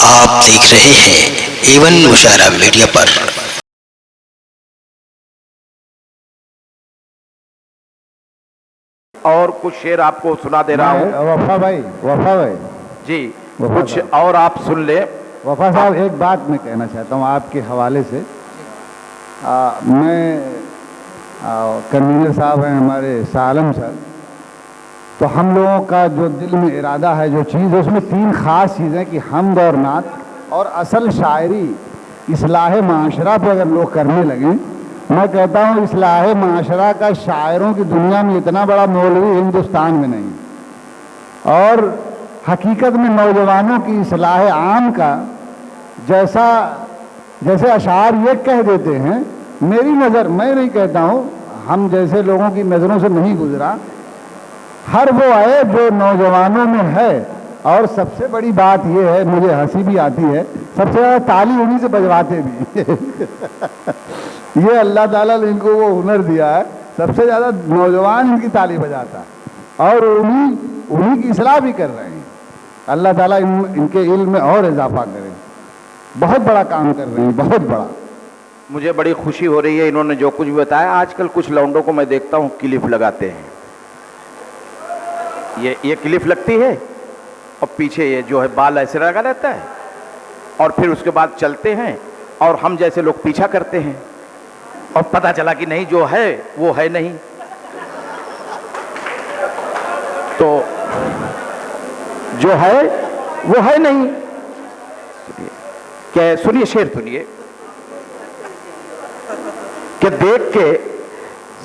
आप देख रहे हैं एवन मुशायरा मीडिया पर। और कुछ शेर आपको सुना दे रहा हूँ। वफा भाई जी, वफा कुछ भाई। और आप सुन ले। वफा साहब, एक बात मैं कहना चाहता हूँ आपके हवाले से। मैं कन्वीनर साहब हैं हमारे सालम सर, तो हम लोगों का जो दिल में इरादा है, जो चीज़ है, उसमें तीन ख़ास चीज़ें कि हमद और नात और असल शायरी इस्लाह माशरा पे अगर लोग करने लगें, मैं कहता हूँ इस्लाह माशरा का शायरों की दुनिया में इतना बड़ा मौलवी हिंदुस्तान में नहीं। और हकीकत में नौजवानों की इस्लाह आम का जैसे अशार ये कह देते हैं, मेरी नज़र, मैं नहीं कहता हूँ, हम जैसे लोगों की नज़रों से नहीं गुजरा, हर वो है जो नौजवानों में है। और सबसे बड़ी बात ये है, मुझे हंसी भी आती है, सबसे ज़्यादा ताली उन्हीं से बजवाते भी ये अल्लाह ताला ने इनको वो हुनर दिया है, सबसे ज़्यादा नौजवान इनकी ताली बजाता है और उन्हीं की इस्लाह भी कर रहे हैं। अल्लाह ताला इनके इल्म में और इजाफा करे। बहुत बड़ा काम कर रहे हैं, बहुत बड़ा। मुझे बड़ी खुशी हो रही है इन्होंने जो कुछ भी बताया। आजकल कुछ लौंडों को मैं देखता हूँ क्लिप लगाते हैं, ये क्लिप लगती है और पीछे ये जो है बाल ऐसे लगा रहता है और फिर उसके बाद चलते हैं और हम जैसे लोग पीछा करते हैं और पता चला कि नहीं, जो है वो है नहीं। तो जो है वो है नहीं। क्या सुनिए, शेर सुनिए कि देख के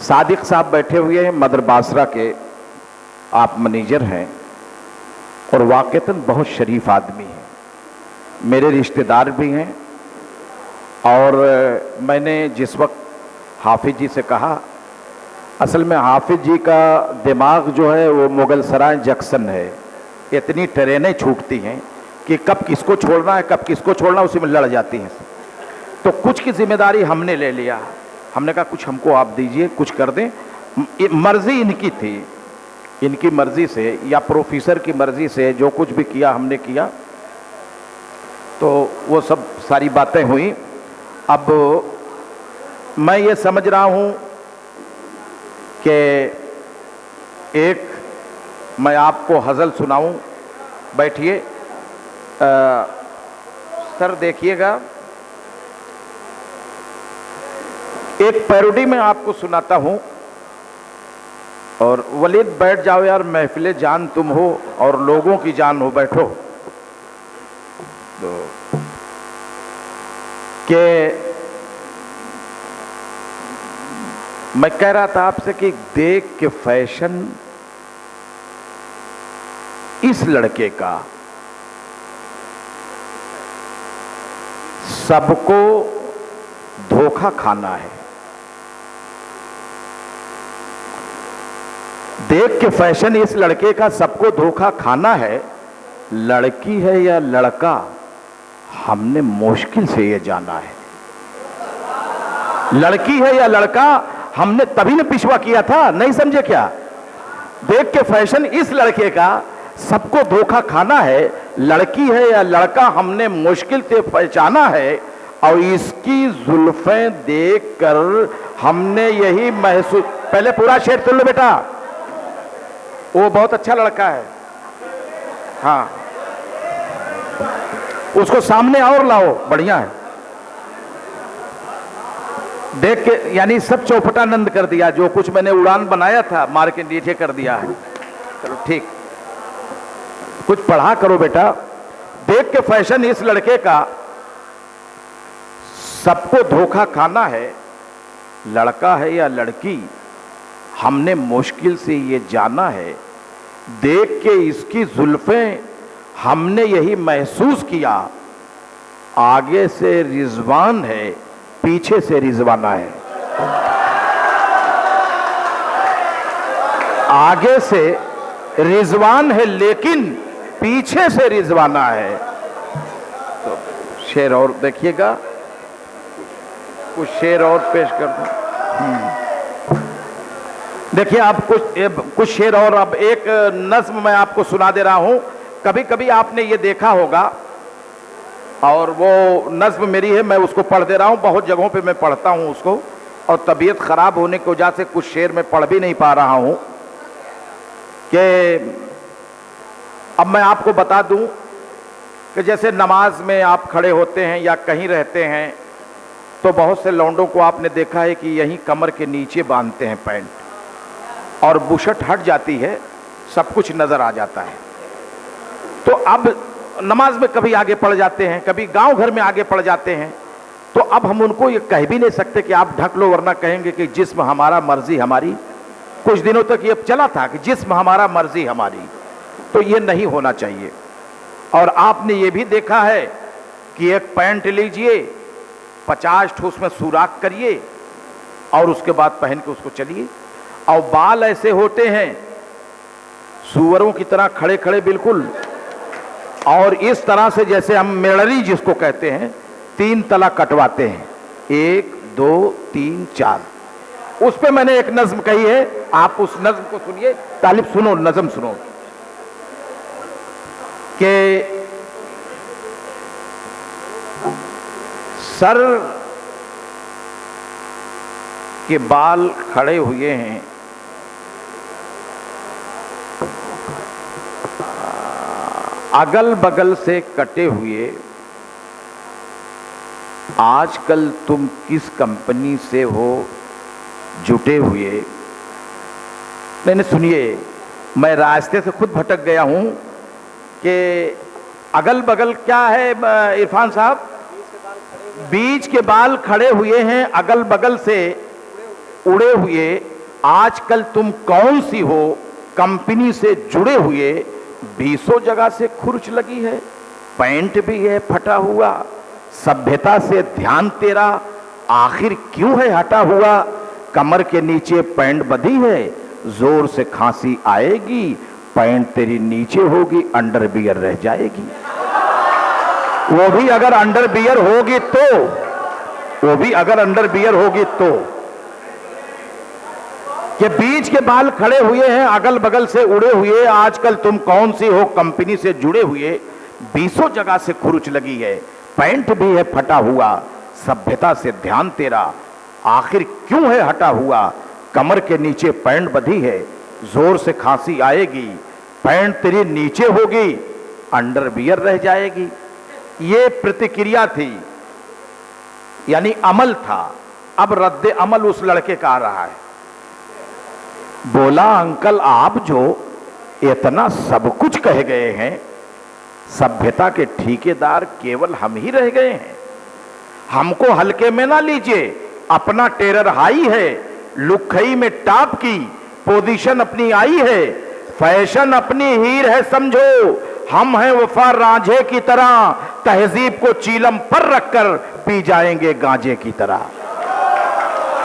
सादिक साहब बैठे हुए हैं, मदर बासरा के आप मैनेजर हैं और वाकईतन बहुत शरीफ आदमी हैं, मेरे रिश्तेदार भी हैं। और मैंने जिस वक्त हाफिज जी से कहा, असल में हाफिज जी का दिमाग जो है वो मुगल सराय जंक्शन है, इतनी ट्रेनें छूटती हैं कि कब किसको छोड़ना है कब किसको छोड़ना, उसी में लड़ जाती हैं। तो कुछ की जिम्मेदारी हमने ले लिया, हमने कहा कुछ हमको आप दीजिए, कुछ कर दें। मर्जी इनकी थी, इनकी मर्जी से या प्रोफेसर की मर्जी से जो कुछ भी किया हमने किया। तो वो सब सारी बातें हुई। अब मैं ये समझ रहा हूँ कि एक मैं आपको हज़ल सुनाऊं। बैठिए सर, देखिएगा, एक पैरोडी में आपको सुनाता हूं। और वलीद बैठ जाओ यार, महफिले जान तुम हो और लोगों की जान हो, बैठो। तो कि मैं कह रहा था आपसे कि देख के फैशन इस लड़के का सबको धोखा खाना है। देख के फैशन इस लड़के का सबको धोखा खाना है। लड़की है या लड़का हमने मुश्किल से ये जाना है। लड़की है या लड़का हमने तभी ने पिछवा किया था, नहीं समझे क्या? देख के फैशन इस लड़के का सबको धोखा खाना है। लड़की है या लड़का हमने मुश्किल से पहचाना है और इसकी जुल्फें देखकर हमने यही महसूस। पहले पूरा शेर सुन लो बेटा, वो बहुत अच्छा लड़का है। हाँ, उसको सामने और लाओ, बढ़िया है। देख के यानी सब चौपटानंद कर दिया, जो कुछ मैंने उड़ान बनाया था मार के नीचे कर दिया है। चलो ठीक, कुछ पढ़ा करो बेटा। देख के फैशन इस लड़के का सबको धोखा खाना है। लड़का है या लड़की हमने मुश्किल से ये जाना है। देख के इसकी जुल्फें हमने यही महसूस किया, आगे से रिजवान है पीछे से रिजवाना है। आगे से रिजवान है लेकिन पीछे से रिजवाना है। तो शेर और देखिएगा, कुछ शेर और पेश कर दूं। देखिए आप कुछ शेर और। अब एक नज्म मैं आपको सुना दे रहा हूं। कभी कभी आपने ये देखा होगा और वो नज्म मेरी है, मैं उसको पढ़ दे रहा हूँ। बहुत जगहों पे मैं पढ़ता हूँ उसको, और तबीयत ख़राब होने की वजह से कुछ शेर में पढ़ भी नहीं पा रहा हूँ। कि अब मैं आपको बता दूं कि जैसे नमाज में आप खड़े होते हैं या कहीं रहते हैं तो बहुत से लौंडों को आपने देखा है कि यहीं कमर के नीचे बांधते हैं पैंट, और बुशट हट जाती है, सब कुछ नज़र आ जाता है। तो अब नमाज में कभी आगे पड़ जाते हैं, कभी गांव घर में आगे पड़ जाते हैं, तो अब हम उनको ये कह भी नहीं सकते कि आप ढक लो, वरना कहेंगे कि जिस्म हमारा मर्जी हमारी। कुछ दिनों तक ये चला था कि जिस्म हमारा मर्जी हमारी, तो ये नहीं होना चाहिए। और आपने ये भी देखा है कि एक पैंट लीजिए, 50 ठो उसमें सुराख करिए और उसके बाद पहन के उसको चलिए। और बाल ऐसे होते हैं सूअरों की तरह खड़े खड़े बिल्कुल, और इस तरह से जैसे हम मेड़री जिसको कहते हैं 3 तला कटवाते हैं, 1 2 3 4। उस पे मैंने एक नज्म कही है, आप उस नज्म को सुनिए। तालिब सुनो, नज्म सुनो कि सर के बाल खड़े हुए हैं, अगल बगल से कटे हुए, आजकल तुम किस कंपनी से हो जुटे हुए। मैंने सुनिए, मैं रास्ते से खुद भटक गया हूं कि अगल बगल क्या है इरफान साहब? बीच के बाल खड़े हुए हैं, अगल बगल से उड़े हुए, आजकल तुम कौन सी हो कंपनी से जुड़े हुए, 20 जगह से खुरच लगी है, पैंट भी है फटा हुआ, सभ्यता से ध्यान तेरा आखिर क्यों है हटा हुआ, कमर के नीचे पैंट बंधी है, जोर से खांसी आएगी, पैंट तेरी नीचे होगी, अंडरवियर रह जाएगी। वो भी अगर अंडरवियर होगी तो, वो भी अगर अंडरवियर होगी तो। कि बीच के बाल खड़े हुए हैं, अगल बगल से उड़े हुए, आजकल तुम कौन सी हो कंपनी से जुड़े हुए, 20 जगह से खुरुच लगी है, पैंट भी है फटा हुआ, सभ्यता से ध्यान तेरा आखिर क्यों है हटा हुआ, कमर के नीचे पैंट बंधी है, जोर से खांसी आएगी, पैंट तेरी नीचे होगी, अंडरवियर रह जाएगी। ये प्रतिक्रिया थी, यानी अमल था। अब रद्द अमल उस लड़के का आ रहा है। बोला, अंकल आप जो इतना सब कुछ कह गए हैं, सभ्यता के ठेकेदार केवल हम ही रह गए हैं। हमको हल्के में ना लीजिए, अपना टेरर हाई है, लुखई में टॉप की पोजीशन अपनी आई है, फैशन अपनी हीर है समझो, हम हैं वफा रांझे की तरह, तहजीब को चीलम पर रखकर पी जाएंगे गांजे की तरह।